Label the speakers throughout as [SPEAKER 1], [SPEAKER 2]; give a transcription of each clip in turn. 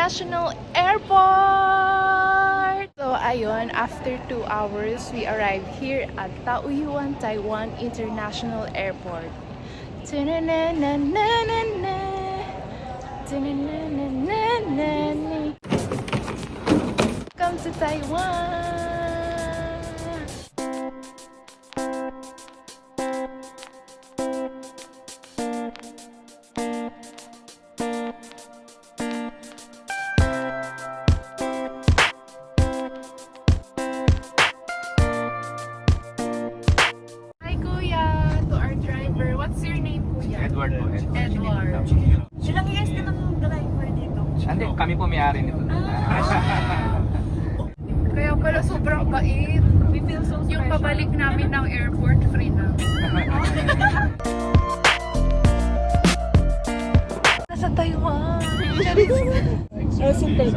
[SPEAKER 1] International Airport! So, ayun, after 2 hours, we arrived here at Taoyuan, Taiwan International Airport. Welcome to Taiwan!
[SPEAKER 2] Edward po.
[SPEAKER 1] Edward.
[SPEAKER 3] Ilang years ka nang driver dito?
[SPEAKER 2] Hindi, kami po may-ari nito.
[SPEAKER 1] Kaya pala sobrang bait.
[SPEAKER 3] We feel so special.
[SPEAKER 1] Yung pabalik namin ng airport, free na. Nasa Taiwan.
[SPEAKER 3] Esitex.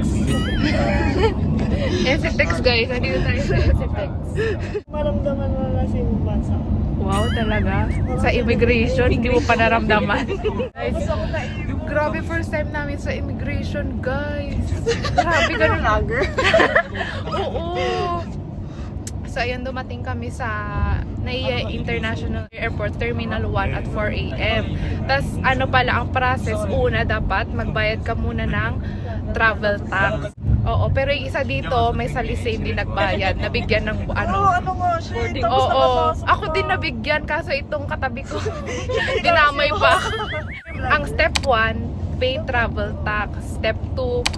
[SPEAKER 1] Esitex guys, nandito tayo sa Esitex.
[SPEAKER 3] Maramdaman mo na sa bansa.
[SPEAKER 1] Wow, talaga? Sa immigration, hindi mo pa naramdaman.
[SPEAKER 3] Tapos ako na
[SPEAKER 1] Grabe, first time namin sa immigration, guys. Grabe, ganun.
[SPEAKER 3] vlogger.
[SPEAKER 1] Oo. So, ayun, dumating kami sa Naiya International Airport, Terminal 1 at 4 a.m. Tapos, ano pala ang process? Una, dapat magbayad ka muna ng travel tax. Oo, pero yung isa dito, may salisay hindi nagbayad. Nabigyan ng
[SPEAKER 3] Oo, ano nga siya. Tapos
[SPEAKER 1] Oo,
[SPEAKER 3] nakapasok
[SPEAKER 1] ako din nabigyan kaso itong katabi ko dinamay pa. Ang step 1, pay travel tax. Step 2,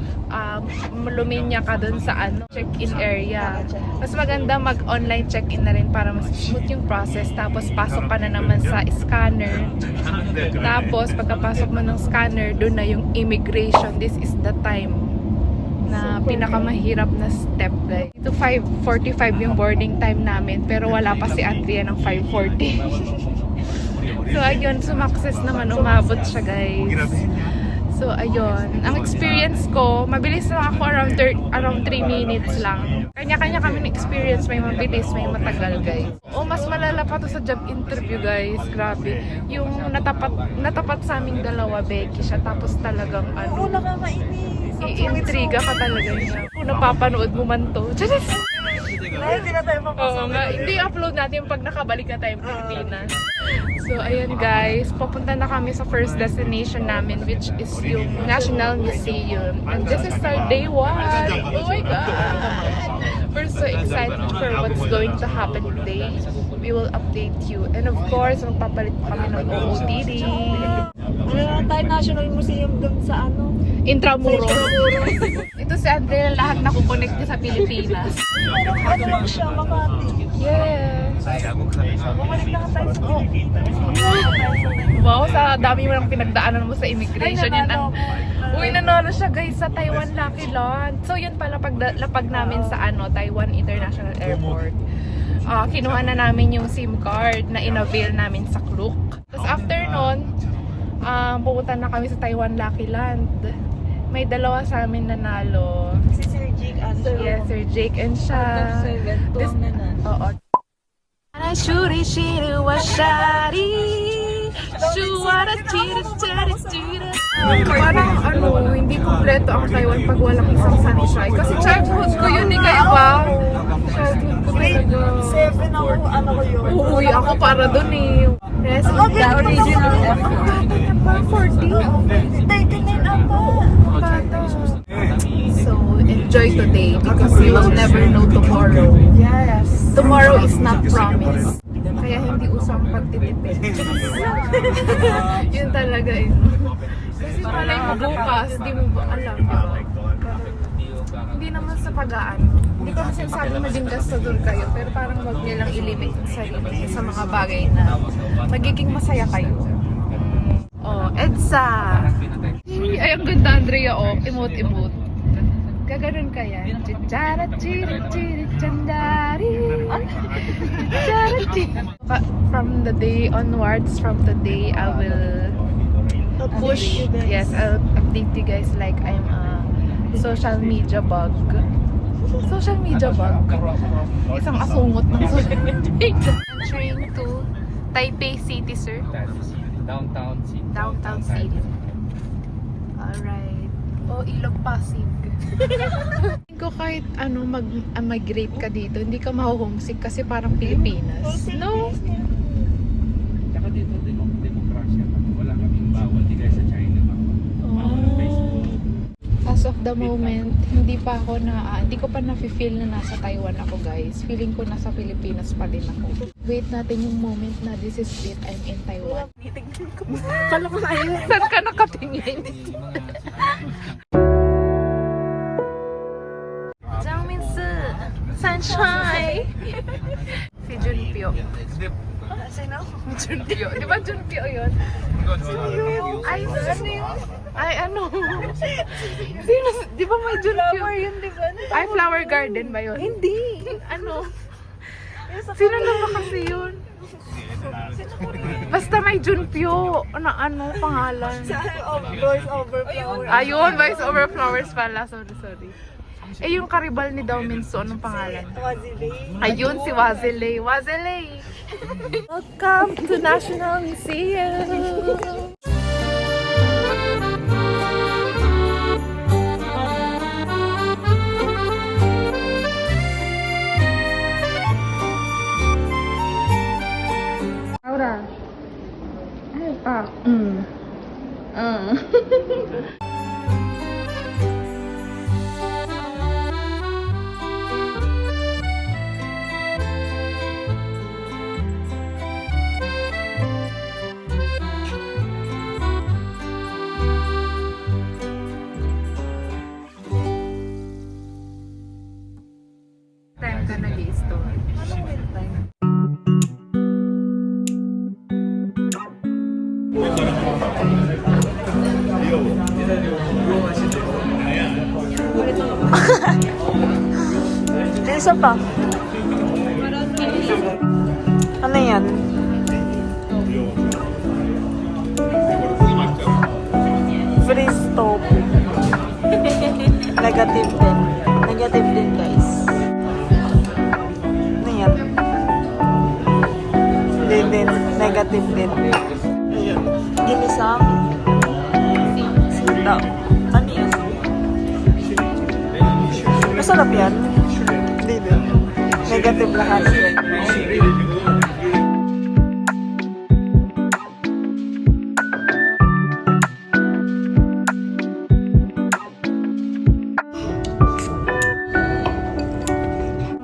[SPEAKER 1] luminya ka dun sa check-in area. Mas maganda mag-online check-in na rin para mas smooth yung process. Tapos pasok ka na naman sa scanner. Tapos pagkapasok mo ng scanner, dun na yung immigration. This is the time na pinakamahirap na step, guys. Ito 5:45 yung boarding time namin, pero wala pa si Andrea ng 5:40. So ayun, sumakses naman, umabot siya, guys. So ayun, ang experience ko, mabilis lang ako, around 3 minutes lang. Kanya-kanya kami ng experience, may mabilis, may matagal, guys. O mas malala pa to sa job interview, guys. Grabe. Yung natapat sa aming dalawa, Becky siya, tapos talagang
[SPEAKER 3] Oo, nakakainis.
[SPEAKER 1] i-intriga ka talaga niya. Kung napapanood mo man to. Charis!
[SPEAKER 3] Ay, hindi na tayo
[SPEAKER 1] Oo
[SPEAKER 3] papasok.
[SPEAKER 1] nga, hindi upload natin pag nakabalik na tayong Pilipinas. So, ayun guys, papunta na kami sa first destination namin, which is yung National Museum. And this is our day 1. Oh my God! We're so excited for what's going to happen today. We will update you. And of course, magpapalit kami ng OOTD.
[SPEAKER 3] Wala tayo National Museum dun sa
[SPEAKER 1] Intramuros. Ito si Andrea, lahat nakukonect niya sa Pilipinas.
[SPEAKER 3] Ano lang siya, Makati.
[SPEAKER 1] Yes!
[SPEAKER 3] Bumalik na tayo sa
[SPEAKER 1] Wow, sa dami mo lang pinagdaanan mo sa immigration. Uy, nanalo siya guys sa Taiwan Lucky Lot. So yun pala paglapag namin sa Taiwan International Airport. Kinuha na namin yung SIM card na in-avail namin sa Klook. Tapos after nun, pupunta na kami sa Taiwan Lucky Land. May dalawa sa amin nanalo.
[SPEAKER 3] Si Sir Jake,
[SPEAKER 1] Yes, Sir Jake and siya.
[SPEAKER 3] This,
[SPEAKER 1] Oo. Shuri shiru wa shari. Shuwara tira tira tira. Parang hindi kompleto ang Taiwan pag walang isang sunshine. Kasi childhood ko yun kaya wow. Childhood ko talaga.
[SPEAKER 3] 7 ako, ko yun.
[SPEAKER 1] Uuwi ako para dun Yes,
[SPEAKER 3] Okay,
[SPEAKER 1] the original
[SPEAKER 3] F.
[SPEAKER 1] 40.
[SPEAKER 3] 39 ata.
[SPEAKER 1] So, enjoy today because you will never know tomorrow.
[SPEAKER 3] Yes.
[SPEAKER 1] Tomorrow is not promised. Kaya hindi usang pagtitipid. Yun talaga yun. Kasi malay mo bukas, di mo ba alam, di ba? Hindi naman sa pag-aan. Hindi ko sinasabi maging gastador kayo, pero parang wag nilang ilimit yung sarili sa mga bagay na magiging masaya kayo. Oh, EDSA! Ay, ang ganda, Andrea, oh. Emote-emote. Gaganon kaya. From the day onwards, from today, I will push. Yes, I'll update you guys like I'm a social media bug. Social media bug. Isang asungot ng social media. Train to Taipei City, sir.
[SPEAKER 2] Downtown City.
[SPEAKER 1] Downtown City. Alright. O Ilog Pasig. Tingin ko kahit ano mag-migrate ka dito, hindi ka mahuhomesick kasi parang Pilipinas. No?
[SPEAKER 2] Tsaka dito, demokrasya. Wala kaming bawal. Di kaya sa China. Facebook.
[SPEAKER 1] As of the moment, hindi ko pa na-feel na nasa Taiwan ako, guys. Feeling ko nasa Pilipinas pa din ako. Wait natin yung moment na this is it, I'm in Taiwan.
[SPEAKER 3] Pala ko sa'yo.
[SPEAKER 1] Saan ka nakatingin? Jiangminsi, Sunshine. Si Junpyo.
[SPEAKER 3] Sino?
[SPEAKER 1] Junpyo. Di ba Junpyo yun? Ay, ano yun? Ay, ano? Sino? Di ba may Junpyo?
[SPEAKER 3] Flower yun, di ba?
[SPEAKER 1] Ay, Flower Garden ba yun?
[SPEAKER 3] Hindi.
[SPEAKER 1] Ano? Sino na ba kasi yun? Basta may Junpyo. Ano pangalan?
[SPEAKER 3] Voice over flower.
[SPEAKER 1] Ayun, Voice Over Flowers pala. Sorry. Eh, yung karibal ni Daw Minso, anong pangalan?
[SPEAKER 3] Wazilay.
[SPEAKER 1] Ayun, si Wazilay. Wazilay! Welcome to National Museum! Laura. Ay, pa. Time ka nag-i-store.
[SPEAKER 3] Anong wait time? Isa pa. Ano yan? Free stop. Negative din. Negative din, guys. Ano yan? Din. Negative din. Ginisang. Sita. Ano yan? Masarap yan. Hindi din. Negative lahat.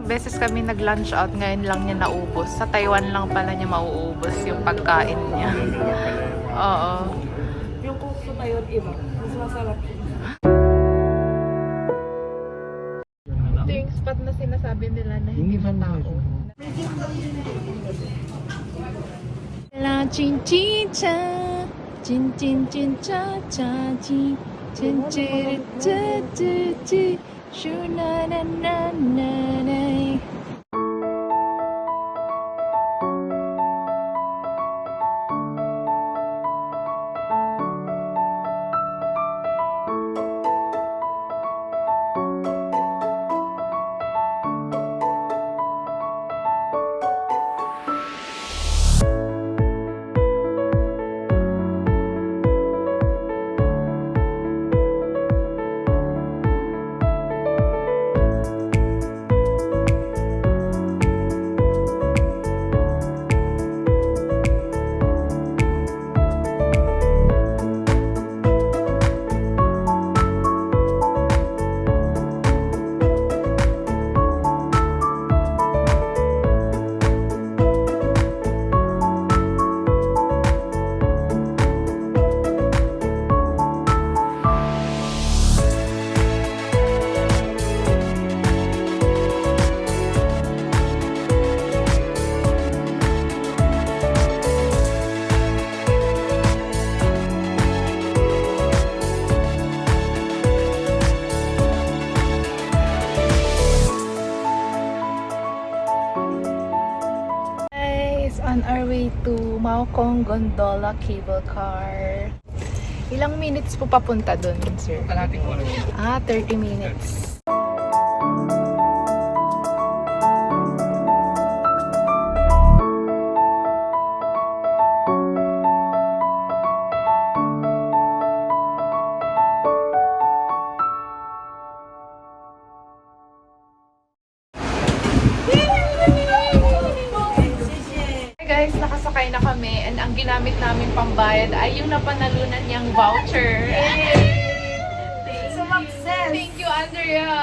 [SPEAKER 1] Beses kami nag-lunch out, ngayon lang niya naubos. Sa Taiwan lang pala niya mauubos yung pagkain niya. Oo.
[SPEAKER 3] Yung cook na yun, iba. Mas masarap.
[SPEAKER 1] Ito yung spot na sinasabi nila na hindi pa tao. La chin chin cha, chin chin chin cha cha chin chin chin cha cha cha, shu na na na na na. On our way to Maokong Gondola Cable Car. Ilang minutes po papunta dun, sir?
[SPEAKER 2] Kalating oras.
[SPEAKER 1] 30 minutes. ginamit namin pambayad ay yung napanalunan niyang voucher.
[SPEAKER 3] Success!
[SPEAKER 1] Thank you, Andrea!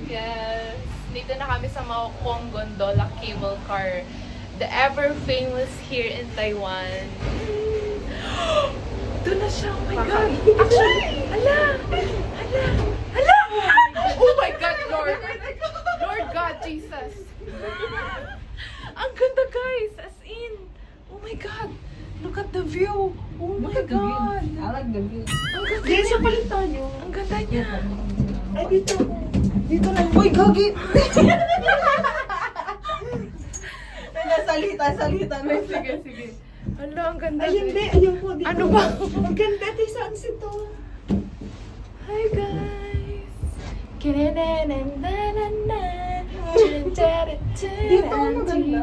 [SPEAKER 1] Yes. Dito na kami sa Maokong Gondola Cable Car. The ever famous here in Taiwan. Doon na siya. Oh my God. Actually, ala! Oh my God, Lord! Lord God, Jesus! Ang ganda, guys! As in! Oh my God! Look at the view! Oh my God!
[SPEAKER 3] I like the view.
[SPEAKER 1] Ang ganda
[SPEAKER 3] Hindi,
[SPEAKER 1] niya!
[SPEAKER 3] siya palit tayo.
[SPEAKER 1] Ang ganda niya!
[SPEAKER 3] Ay, dito. Dito lang. Uy, gagi! Salita.
[SPEAKER 1] Sige. Hala, ang ganda.
[SPEAKER 3] Ay, hindi. Ayun po. Dito.
[SPEAKER 1] Ano ba?
[SPEAKER 3] Ang ganda. Ito yung sunset to.
[SPEAKER 1] Hi, guys! Kinenenenenenen.
[SPEAKER 3] Dito, maganda.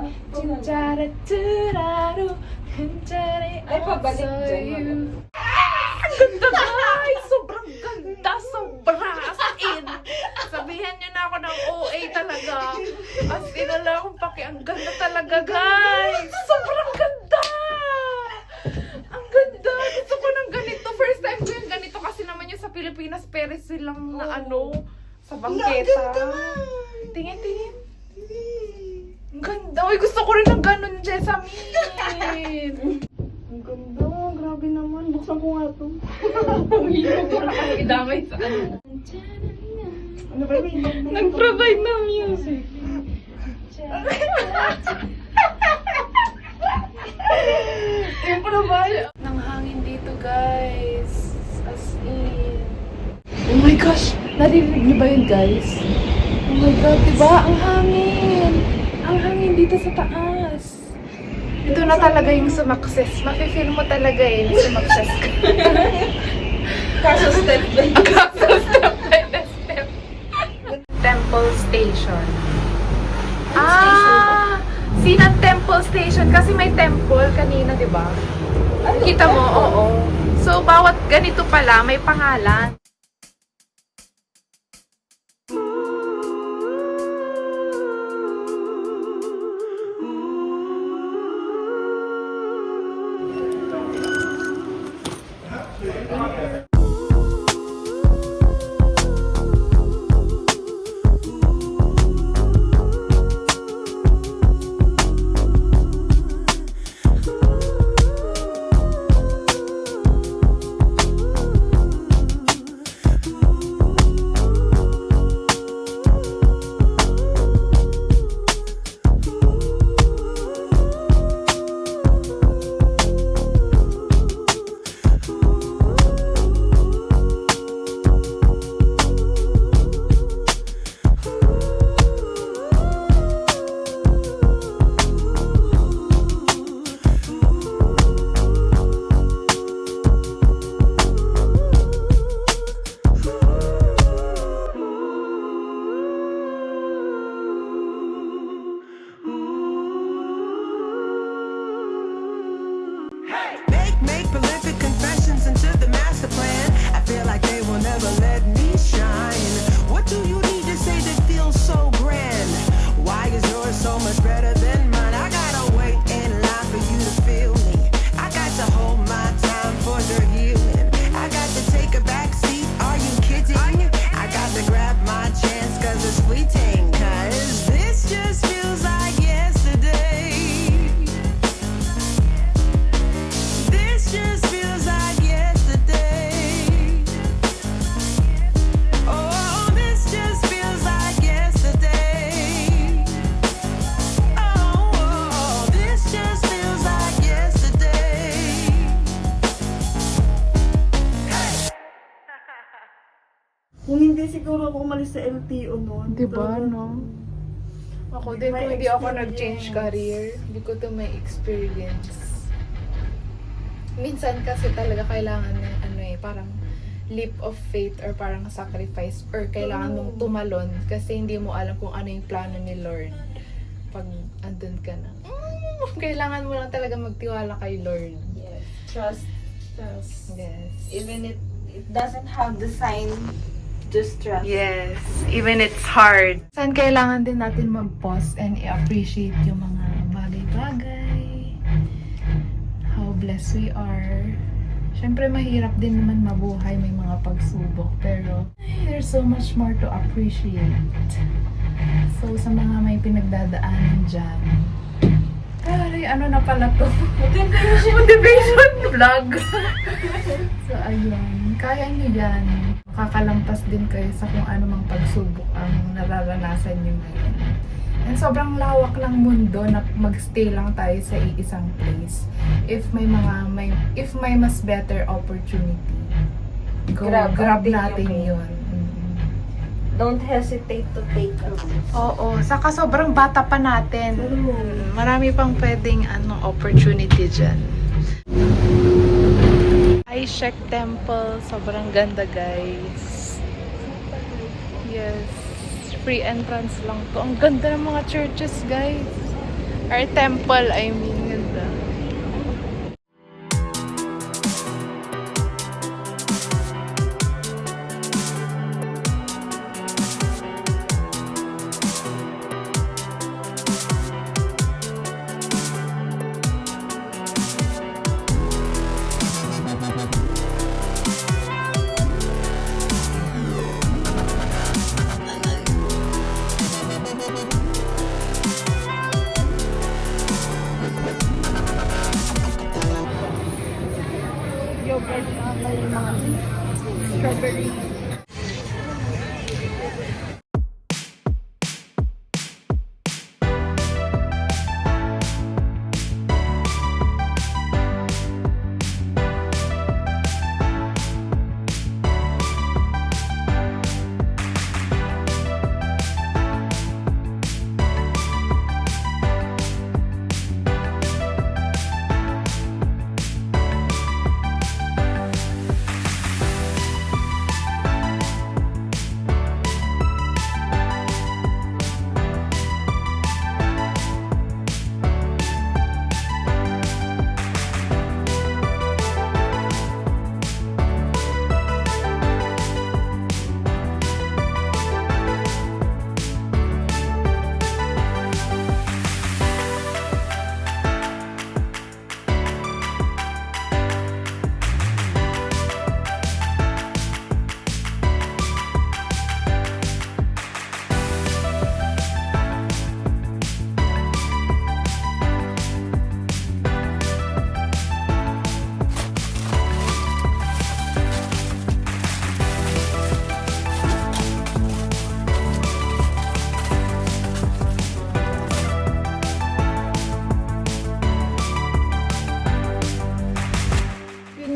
[SPEAKER 3] Ay, pabalik dyan.
[SPEAKER 1] Ang ganda, guys! Sobrang ganda! Sobra! As in! Sabihan niyo na ako ng OA talaga. As in, wala akong paki. Ang ganda talaga, guys! Sobrang ganda! Ang ganda! Gusto ko ng ganito. First time ko yung ganito kasi naman yung sa Pilipinas, Perez silang na ano, sa bangketa. Tingin. Ang ganda. Uy, gusto ko rin ng ganun, Jessamine.
[SPEAKER 3] Ang ganda. Grabe naman. Buksan ko nga to.
[SPEAKER 1] Idamay sa ano.
[SPEAKER 3] Ano ba yun?
[SPEAKER 1] Nag-provide ng music.
[SPEAKER 3] Improvise.
[SPEAKER 1] Nang hangin dito, guys. As in. Oh my gosh! Narinig niyo ba yun, guys? Oh my God, diba? Ang hangin! Ang hangin dito sa taas. Ito na talaga yung sumakses. Mafe-feel mo talaga na sumakses ka.
[SPEAKER 3] Kaso step by
[SPEAKER 1] Step by step. Temple Station. Sinang Temple Station? Kasi may temple kanina, di ba? Kita mo, oo. So, bawat ganito pala, may pangalan.
[SPEAKER 4] Make prolific confessions into the master plan. I feel like they will never let me shine. What do you need to say that feels so grand? Why is yours so much better than mine? I gotta wait in line for you to feel me. I got to hold my time for your healing. I got to take a back seat. Are you kidding? I got to grab my chance 'cause it's fleeting. 'Cause this just feels like yesterday. This just feels like yesterday. Oh, this just feels like yesterday. Oh, this just feels like yesterday.
[SPEAKER 3] Kung hindi siguro ako umalis sa LTO noon.
[SPEAKER 1] Diba,
[SPEAKER 3] talagang-
[SPEAKER 1] no? Ako din,
[SPEAKER 3] May
[SPEAKER 1] kung hindi ako
[SPEAKER 3] experience.
[SPEAKER 1] nag-change career, hindi ko to may experience. Minsan kasi talaga kailangan ng parang leap of faith or parang sacrifice or kailangan mong tumalon kasi hindi mo alam kung ano yung plano ni Lord pag andun ka na. Kailangan mo lang talaga magtiwala kay Lord.
[SPEAKER 3] Yes. Trust.
[SPEAKER 1] Yes.
[SPEAKER 3] Even it doesn't have the sign, just trust.
[SPEAKER 1] Yes, even it's hard. Saan kailangan din natin mag-pause and i-appreciate yung mga bagay-bagay. yes, we are. Siyempre, mahirap din naman mabuhay, may mga pagsubok. Pero, there's so much more to appreciate. So, sa mga may pinagdadaanan dyan, ay, ano na pala to? Motivation vlog. So, ayun. Kaya nyo yan. Makakalampas din kayo sa kung ano mang pagsubok ang nararanasan nyo ngayon. And sobrang lawak ng mundo na magstay lang tayo sa iisang place. If may mas better opportunity, grab
[SPEAKER 3] din
[SPEAKER 1] natin
[SPEAKER 3] yun.
[SPEAKER 1] yun.
[SPEAKER 3] Don't hesitate to take a risk.
[SPEAKER 1] Oo, saka sobrang bata pa natin. Marami pang pwedeng opportunity dyan. Aishek Temple, sobrang ganda guys. Yes, free entrance lang to. Ang ganda ng mga churches guys. Or temple, I mean, ganda. Yogurt na may mga strawberry.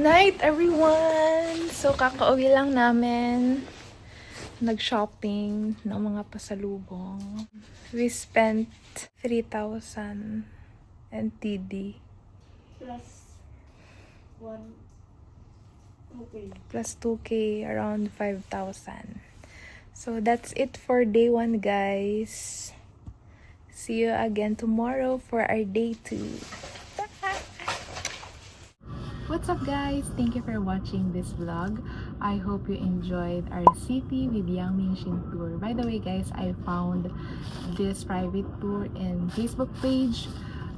[SPEAKER 1] Night everyone! So kakauwi lang namin. Nag-shopping ng mga pasalubong. We spent 3,000 NTD. Plus 2K, around 5,000. So that's it for day 1 guys. See you again tomorrow for our day 2. What's up guys? Thank you for watching this vlog. I hope you enjoyed our city with Yang Mingxin tour. By the way guys, I found this private tour in Facebook page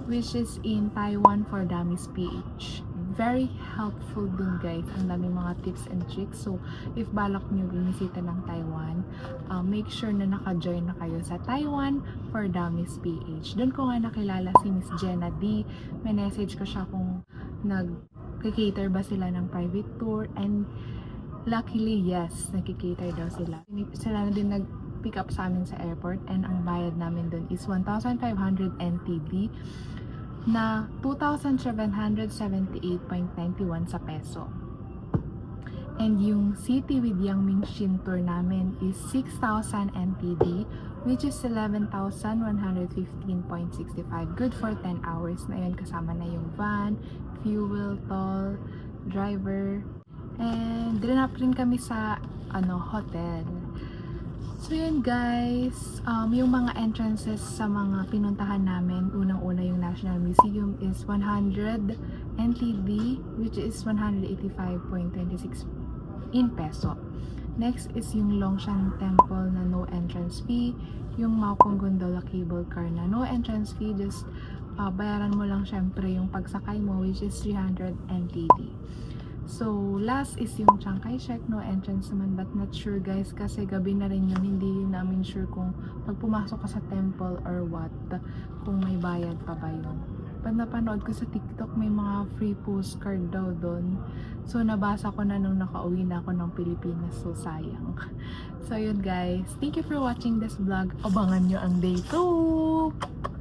[SPEAKER 1] which is in Taiwan for Dummies PH. Very helpful din guys. Ang daming mga tips and tricks. So if balak nyo bumisita ng Taiwan, make sure na naka-join na kayo sa Taiwan for Dummies PH. Doon ko nga nakilala si Miss Jenna D. May message ko siya kung nag-cater ba sila ng private tour, and luckily yes, nag-cater daw sila. Sila na din nag-pick up sa amin sa airport, and ang bayad namin dun is 1,500 NTD na 2,778.91 sa peso. And yung City with Yang Mingxin tour namin is 6,000 NTD, which is 11,115.65. Good for 10 hours na yun. Kasama na yung van, fuel, toll, driver, and dinap rin kami sa hotel. So yun guys, yung mga entrances sa mga pinuntahan namin, unang-una yung National Museum is 100 NTD, which is 185.26 in peso. Next is yung Longshan Temple na no entrance fee, yung Maokong Gondola Cable Car na no entrance fee, just bayaran mo lang syempre yung pagsakay mo, which is 300 NTD. So, last is yung Chiang Kai-shek, no entrance naman, but not sure guys, kasi gabi na rin yun, hindi namin sure kung pag pumasok ka sa temple or what, kung may bayad pa ba yun. Pag napanood ko sa TikTok, may mga free postcard daw doon. So, nabasa ko na nung nakauwi na ako ng Pilipinas, so sayang. So, yun guys, thank you for watching this vlog. Abangan nyo ang day 2!